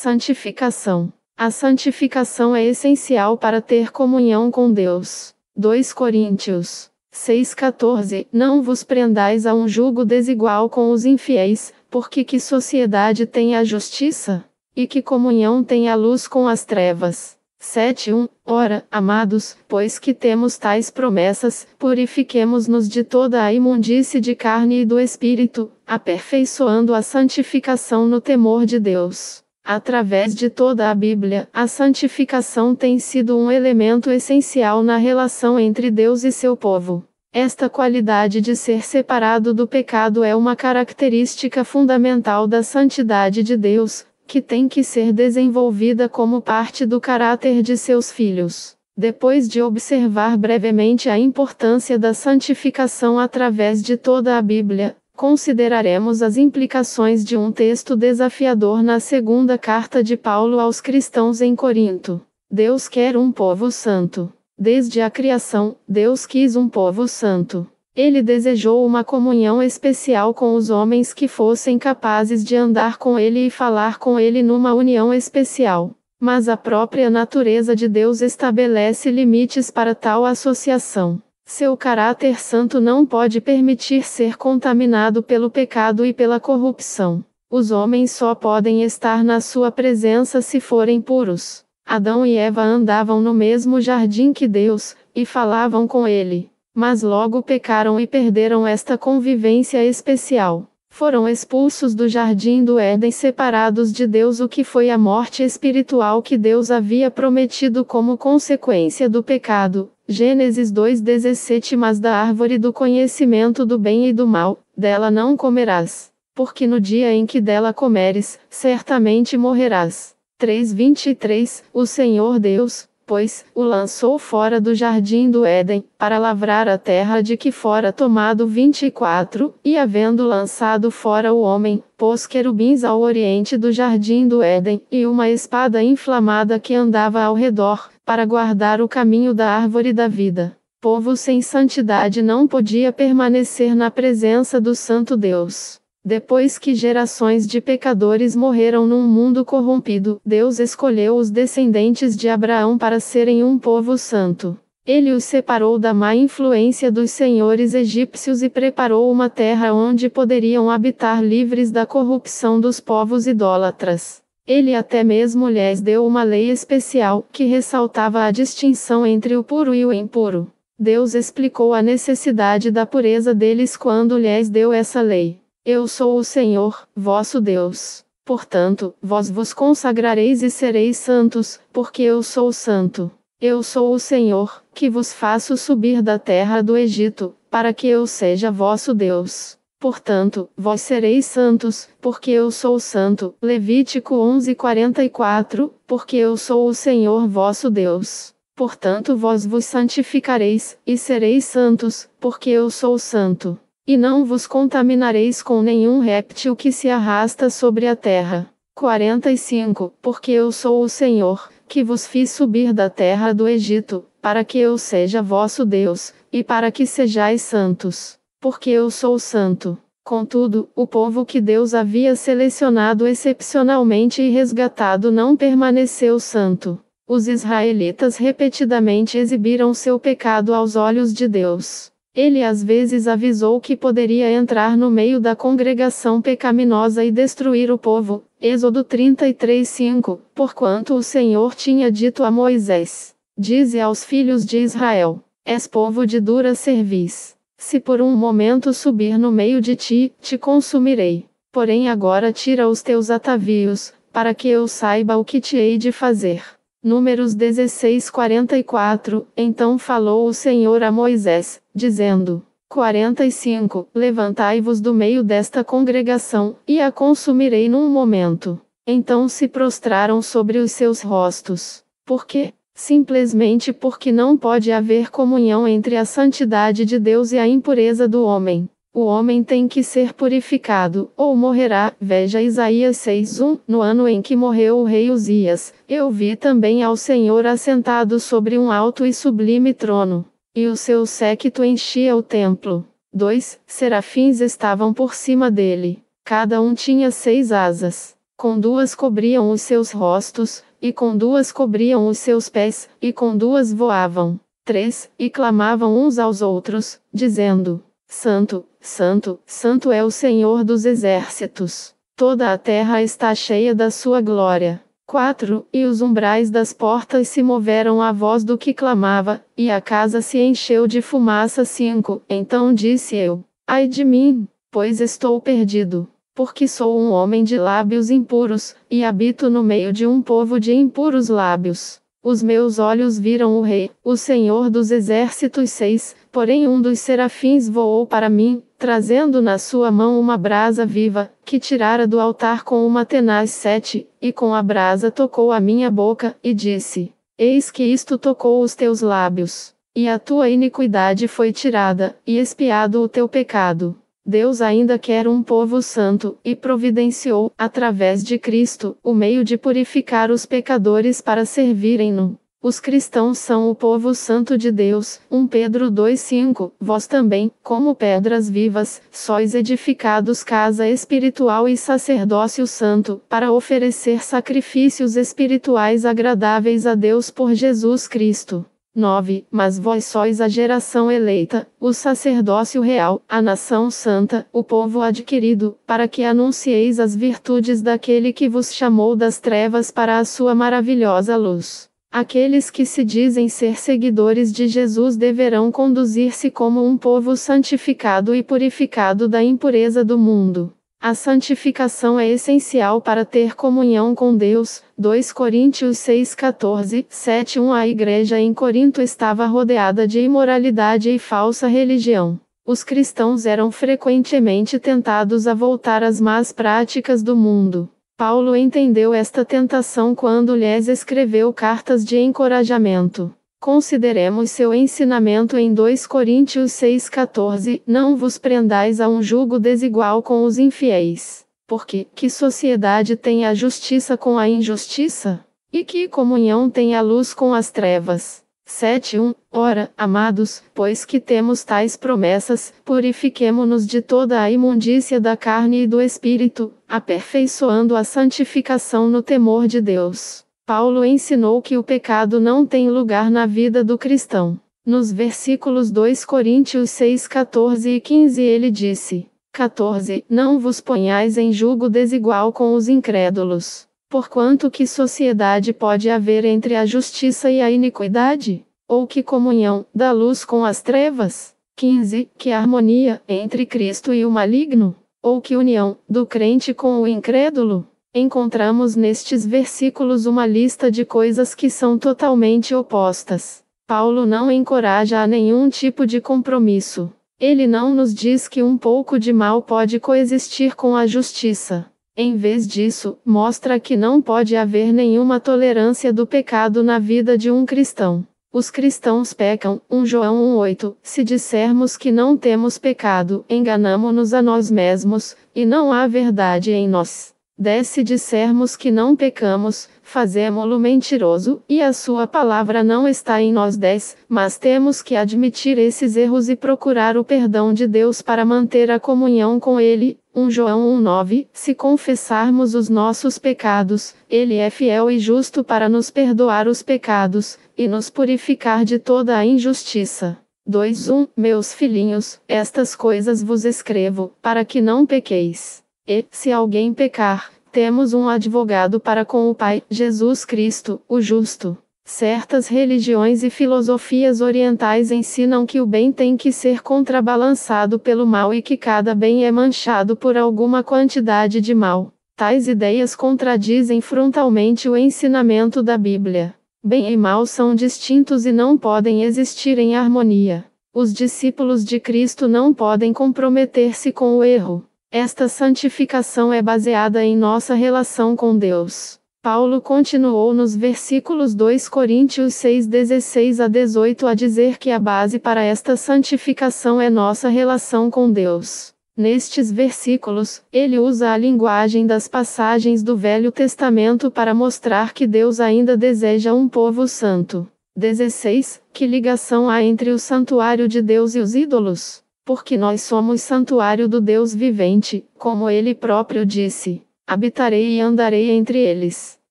Santificação. A santificação é essencial para ter comunhão com Deus. 2 Coríntios 6,14 Não vos prendais a um jugo desigual com os infiéis, porque que sociedade tem a justiça? E que comunhão tem a luz com as trevas? 7:1 Ora, amados, pois que temos tais promessas, purifiquemo-nos de toda a imundície de carne e do espírito, aperfeiçoando a santificação no temor de Deus. Através de toda a Bíblia, a santificação tem sido um elemento essencial na relação entre Deus e seu povo. Esta qualidade de ser separado do pecado é uma característica fundamental da santidade de Deus, que tem que ser desenvolvida como parte do caráter de seus filhos. Depois de observar brevemente a importância da santificação através de toda a Bíblia, consideraremos as implicações de um texto desafiador na segunda carta de Paulo aos cristãos em Corinto. Deus quer um povo santo. Desde a criação, Deus quis um povo santo. Ele desejou uma comunhão especial com os homens que fossem capazes de andar com Ele e falar com Ele numa união especial. Mas a própria natureza de Deus estabelece limites para tal associação. Seu caráter santo não pode permitir ser contaminado pelo pecado e pela corrupção. Os homens só podem estar na sua presença se forem puros. Adão e Eva andavam no mesmo jardim que Deus, e falavam com Ele. Mas logo pecaram e perderam esta convivência especial. Foram expulsos do jardim do Éden separados de Deus, o que foi a morte espiritual que Deus havia prometido como consequência do pecado. Gênesis 2:17 Mas da árvore do conhecimento do bem e do mal, dela não comerás, porque no dia em que dela comeres, certamente morrerás. 3:23 O Senhor Deus, pois, o lançou fora do jardim do Éden, para lavrar a terra de que fora tomado. 24 E havendo lançado fora o homem, pôs querubins ao oriente do jardim do Éden, e uma espada inflamada que andava ao redor, para guardar o caminho da árvore da vida. Povo sem santidade não podia permanecer na presença do Santo Deus. Depois que gerações de pecadores morreram num mundo corrompido, Deus escolheu os descendentes de Abraão para serem um povo santo. Ele os separou da má influência dos senhores egípcios e preparou uma terra onde poderiam habitar livres da corrupção dos povos idólatras. Ele até mesmo lhes deu uma lei especial, que ressaltava a distinção entre o puro e o impuro. Deus explicou a necessidade da pureza deles quando lhes deu essa lei. Eu sou o Senhor, vosso Deus. Portanto, vós vos consagrareis e sereis santos, porque eu sou santo. Eu sou o Senhor, que vos faço subir da terra do Egito, para que eu seja vosso Deus. Portanto, vós sereis santos, porque eu sou santo. Levítico 11:44 Porque eu sou o Senhor vosso Deus. Portanto vós vos santificareis, e sereis santos, porque eu sou santo. E não vos contaminareis com nenhum réptil que se arrasta sobre a terra. 45 Porque eu sou o Senhor, que vos fiz subir da terra do Egito, para que eu seja vosso Deus, e para que sejais santos. Porque eu sou santo. Contudo, o povo que Deus havia selecionado excepcionalmente e resgatado não permaneceu santo. Os israelitas repetidamente exibiram seu pecado aos olhos de Deus. Ele às vezes avisou que poderia entrar no meio da congregação pecaminosa e destruir o povo. Êxodo 33:5 Porquanto o Senhor tinha dito a Moisés: Dize aos filhos de Israel: És povo de dura cerviz. Se por um momento subir no meio de ti, te consumirei. Porém agora tira os teus atavios, para que eu saiba o que te hei de fazer. Números 16:44 Então falou o Senhor a Moisés, dizendo: 45 Levantai-vos do meio desta congregação, e a consumirei num momento. Então se prostraram sobre os seus rostos. Por quê? Simplesmente porque não pode haver comunhão entre a santidade de Deus e a impureza do homem. O homem tem que ser purificado, ou morrerá. Veja Isaías 6:1 No ano em que morreu o rei Uzias, eu vi também ao Senhor assentado sobre um alto e sublime trono, e o seu séquito enchia o templo. 2 Serafins estavam por cima dele. Cada um tinha 6 asas. Com 2 cobriam os seus rostos, e com 2 cobriam os seus pés, e com 2 voavam. 3 E clamavam uns aos outros, dizendo: Santo, Santo, Santo é o Senhor dos exércitos. Toda a terra está cheia da sua glória. 4 E os umbrais das portas se moveram à voz do que clamava, e a casa se encheu de fumaça. 5 Então disse eu: Ai de mim, pois estou perdido, porque sou um homem de lábios impuros, e habito no meio de um povo de impuros lábios. Os meus olhos viram o Rei, o Senhor dos exércitos. 6 Porém um dos serafins voou para mim, trazendo na sua mão uma brasa viva, que tirara do altar com uma tenaz. 7 E com a brasa tocou a minha boca, e disse: Eis que isto tocou os teus lábios, e a tua iniquidade foi tirada, e expiado o teu pecado. Deus ainda quer um povo santo, e providenciou, através de Cristo, o meio de purificar os pecadores para servirem-no. Os cristãos são o povo santo de Deus. 1 Pedro 2:5 Vós também, como pedras vivas, sois edificados casa espiritual e sacerdócio santo, para oferecer sacrifícios espirituais agradáveis a Deus por Jesus Cristo. 9 Mas vós sois a geração eleita, o sacerdócio real, a nação santa, o povo adquirido, para que anuncieis as virtudes daquele que vos chamou das trevas para a sua maravilhosa luz. Aqueles que se dizem ser seguidores de Jesus deverão conduzir-se como um povo santificado e purificado da impureza do mundo. A santificação é essencial para ter comunhão com Deus. 2 Coríntios 6:14, 7:1 A igreja em Corinto estava rodeada de imoralidade e falsa religião. Os cristãos eram frequentemente tentados a voltar às más práticas do mundo. Paulo entendeu esta tentação quando lhes escreveu cartas de encorajamento. Consideremos seu ensinamento em 2 Coríntios 6:14, Não vos prendais a um jugo desigual com os infiéis. Porque, que sociedade tem a justiça com a injustiça? E que comunhão tem a luz com as trevas? 7:1 Ora, amados, pois que temos tais promessas, purifiquemo-nos de toda a imundícia da carne e do espírito, aperfeiçoando a santificação no temor de Deus. Paulo ensinou que o pecado não tem lugar na vida do cristão. Nos versículos 2 Coríntios 6:14 e 15 ele disse: 14 Não vos ponhais em jugo desigual com os incrédulos. Porquanto que sociedade pode haver entre a justiça e a iniquidade? Ou que comunhão da luz com as trevas? 15 Que harmonia entre Cristo e o maligno? Ou que união do crente com o incrédulo? Encontramos nestes versículos uma lista de coisas que são totalmente opostas. Paulo não encoraja a nenhum tipo de compromisso. Ele não nos diz que um pouco de mal pode coexistir com a justiça. Em vez disso, mostra que não pode haver nenhuma tolerância do pecado na vida de um cristão. Os cristãos pecam. 1 João 1:8 Se dissermos que não temos pecado, enganamo-nos a nós mesmos, e não há verdade em nós. 10 Se dissermos que não pecamos, fazemo-lo mentiroso, e a sua palavra não está em nós. 10 Mas temos que admitir esses erros e procurar o perdão de Deus para manter a comunhão com Ele. 1 João 1:9 Se confessarmos os nossos pecados, Ele é fiel e justo para nos perdoar os pecados, e nos purificar de toda a injustiça. 2:1 Meus filhinhos, estas coisas vos escrevo, para que não pequeis. E, se alguém pecar, temos um advogado para com o Pai, Jesus Cristo, o justo. Certas religiões e filosofias orientais ensinam que o bem tem que ser contrabalançado pelo mal e que cada bem é manchado por alguma quantidade de mal. Tais ideias contradizem frontalmente o ensinamento da Bíblia. Bem e mal são distintos e não podem existir em harmonia. Os discípulos de Cristo não podem comprometer-se com o erro. Esta santificação é baseada em nossa relação com Deus. Paulo continuou nos versículos 2 Coríntios 6:16 a 18 a dizer que a base para esta santificação é nossa relação com Deus. Nestes versículos, ele usa a linguagem das passagens do Velho Testamento para mostrar que Deus ainda deseja um povo santo. 16 Que ligação há entre o santuário de Deus e os ídolos? Porque nós somos santuário do Deus vivente, como ele próprio disse. Habitarei e andarei entre eles.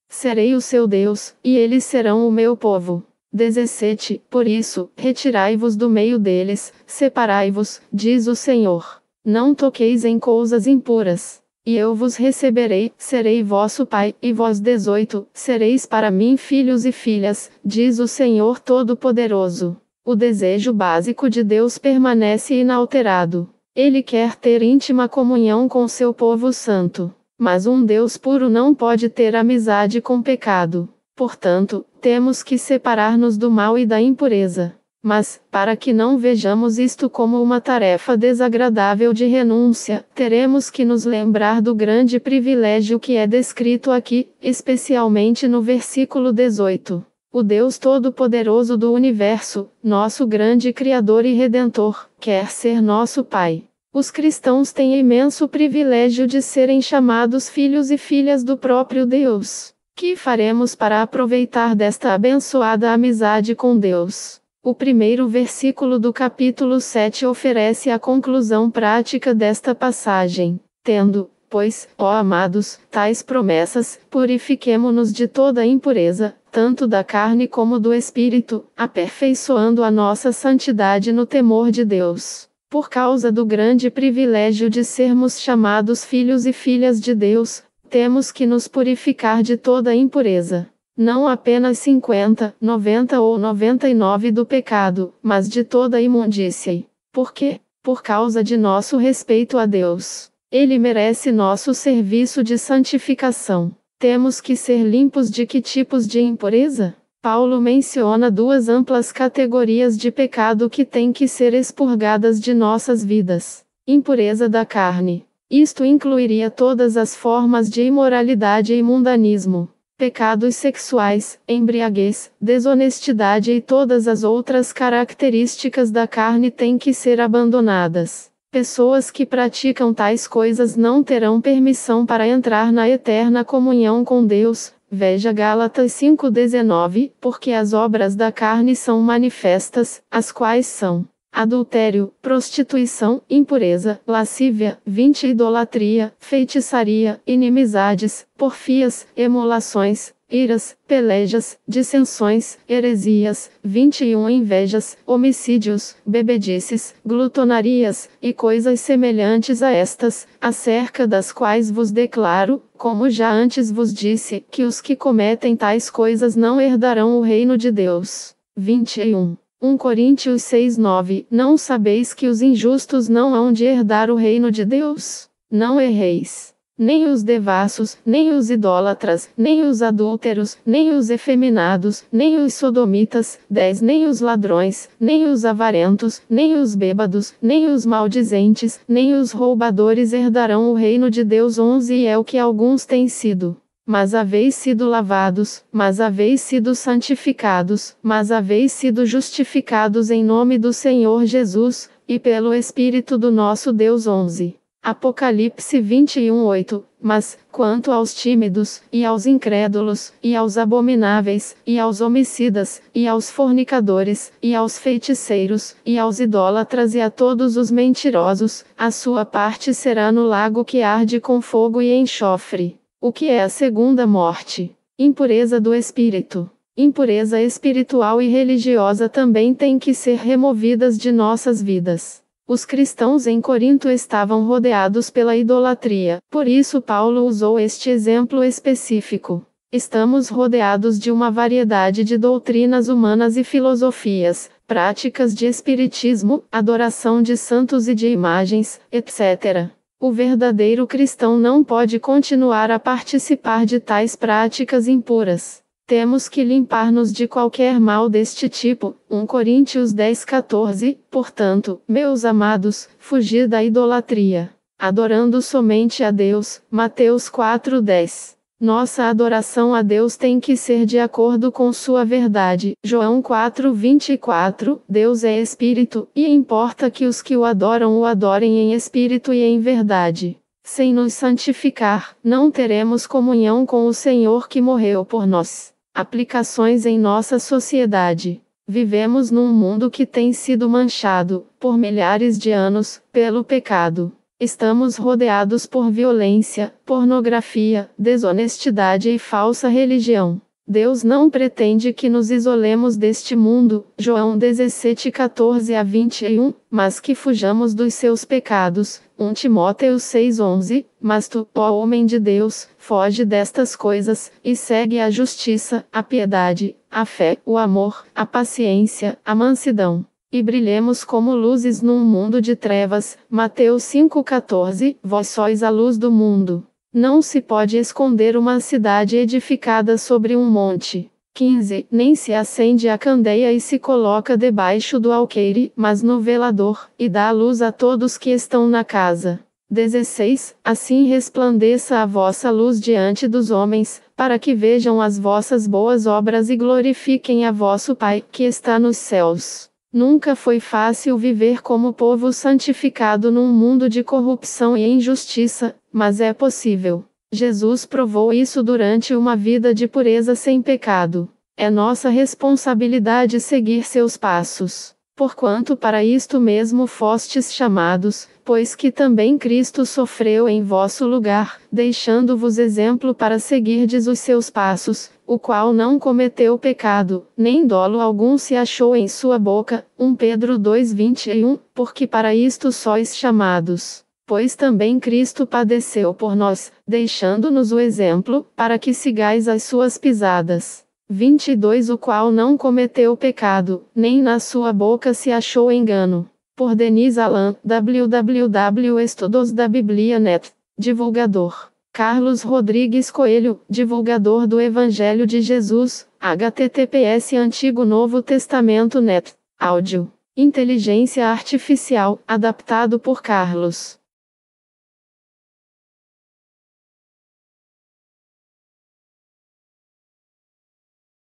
Serei o seu Deus, e eles serão o meu povo. 17 Por isso, retirai-vos do meio deles, separai-vos, diz o Senhor. Não toqueis em coisas impuras. E eu vos receberei, serei vosso pai, e vós 18 Sereis para mim filhos e filhas, diz o Senhor Todo-Poderoso. O desejo básico de Deus permanece inalterado. Ele quer ter íntima comunhão com seu povo santo. Mas um Deus puro não pode ter amizade com pecado. Portanto, temos que separar-nos do mal e da impureza. Mas, para que não vejamos isto como uma tarefa desagradável de renúncia, teremos que nos lembrar do grande privilégio que é descrito aqui, especialmente no versículo 18. O Deus Todo-Poderoso do Universo, nosso grande Criador e Redentor, quer ser nosso Pai. Os cristãos têm imenso privilégio de serem chamados filhos e filhas do próprio Deus. Que faremos para aproveitar desta abençoada amizade com Deus? O primeiro versículo do capítulo 7 oferece a conclusão prática desta passagem. Tendo, pois, ó amados, tais promessas, purifiquemo-nos de toda impureza, tanto da carne como do espírito, aperfeiçoando a nossa santidade no temor de Deus. Por causa do grande privilégio de sermos chamados filhos e filhas de Deus, temos que nos purificar de toda impureza. Não apenas 50, 90 ou 99 do pecado, mas de toda imundície. Por quê? Por causa de nosso respeito a Deus. Ele merece nosso serviço de santificação. Temos que ser limpos de que tipos de impureza? Paulo menciona duas amplas categorias de pecado que têm que ser expurgadas de nossas vidas. Impureza da carne. Isto incluiria todas as formas de imoralidade e mundanismo. Pecados sexuais, embriaguez, desonestidade e todas as outras características da carne têm que ser abandonadas. Pessoas que praticam tais coisas não terão permissão para entrar na eterna comunhão com Deus. Veja Gálatas 5:19, porque as obras da carne são manifestas, as quais são adultério, prostituição, impureza, lascívia, 20 idolatria, feitiçaria, inimizades, porfias, emulações, iras, pelejas, dissensões, heresias, 21 invejas, homicídios, bebedices, glutonarias, e coisas semelhantes a estas, acerca das quais vos declaro, como já antes vos disse, que os que cometem tais coisas não herdarão o reino de Deus. 21. 1 Coríntios 6:9 Não sabeis que os injustos não hão de herdar o reino de Deus? Não erreis. Nem os devassos, nem os idólatras, nem os adúlteros, nem os efeminados, nem os sodomitas, 10 Nem os ladrões, nem os avarentos, nem os bêbados, nem os maldizentes, nem os roubadores herdarão o reino de Deus. 11 E é o que alguns têm sido. Mas haveis sido lavados, mas haveis sido santificados, mas haveis sido justificados em nome do Senhor Jesus, e pelo Espírito do nosso Deus. 11. Apocalipse 21:8 Mas, quanto aos tímidos, e aos incrédulos, e aos abomináveis, e aos homicidas, e aos fornicadores, e aos feiticeiros, e aos idólatras e a todos os mentirosos, a sua parte será no lago que arde com fogo e enxofre. O que é a segunda morte? Impureza do espírito. Impureza espiritual e religiosa também têm que ser removidas de nossas vidas. Os cristãos em Corinto estavam rodeados pela idolatria, por isso Paulo usou este exemplo específico. Estamos rodeados de uma variedade de doutrinas humanas e filosofias, práticas de espiritismo, adoração de santos e de imagens, etc. O verdadeiro cristão não pode continuar a participar de tais práticas impuras. Temos que limpar-nos de qualquer mal deste tipo. 1 Coríntios 10:14 Portanto, meus amados, fugir da idolatria. Adorando somente a Deus. Mateus 4:10 Nossa adoração a Deus tem que ser de acordo com sua verdade. João 4:24 Deus é espírito, e importa que os que o adorem em espírito e em verdade. Sem nos santificar, não teremos comunhão com o Senhor que morreu por nós. Aplicações em nossa sociedade. Vivemos num mundo que tem sido manchado, por milhares de anos, pelo pecado. Estamos rodeados por violência, pornografia, desonestidade e falsa religião. Deus não pretende que nos isolemos deste mundo, João 17:14-21, mas que fujamos dos seus pecados, 1 Timóteo 6:11, mas tu, ó homem de Deus, foge destas coisas, e segue a justiça, a piedade, a fé, o amor, a paciência, a mansidão. E brilhemos como luzes num mundo de trevas, Mateus 5:14, vós sois a luz do mundo. Não se pode esconder uma cidade edificada sobre um monte. 15. Nem se acende a candeia e se coloca debaixo do alqueire, mas no velador, e dá luz a todos que estão na casa. 16. Assim resplandeça a vossa luz diante dos homens, para que vejam as vossas boas obras e glorifiquem a vosso Pai, que está nos céus. Nunca foi fácil viver como povo santificado num mundo de corrupção e injustiça, mas é possível. Jesus provou isso durante uma vida de pureza sem pecado. É nossa responsabilidade seguir seus passos. Porquanto para isto mesmo fostes chamados, pois que também Cristo sofreu em vosso lugar, deixando-vos exemplo para seguirdes os seus passos, o qual não cometeu pecado, nem dolo algum se achou em sua boca. 1 Pedro 2:21, porque para isto sois chamados. Pois também Cristo padeceu por nós, deixando-nos o exemplo, para que sigais as suas pisadas. 22, o qual não cometeu pecado, nem na sua boca se achou engano. Por Denise Allan, www.estudosdabiblia.net. Divulgador. Carlos Rodrigues Coelho, divulgador do Evangelho de Jesus, https Antigo Novo Testamento net. Áudio. Inteligência Artificial, adaptado por Carlos.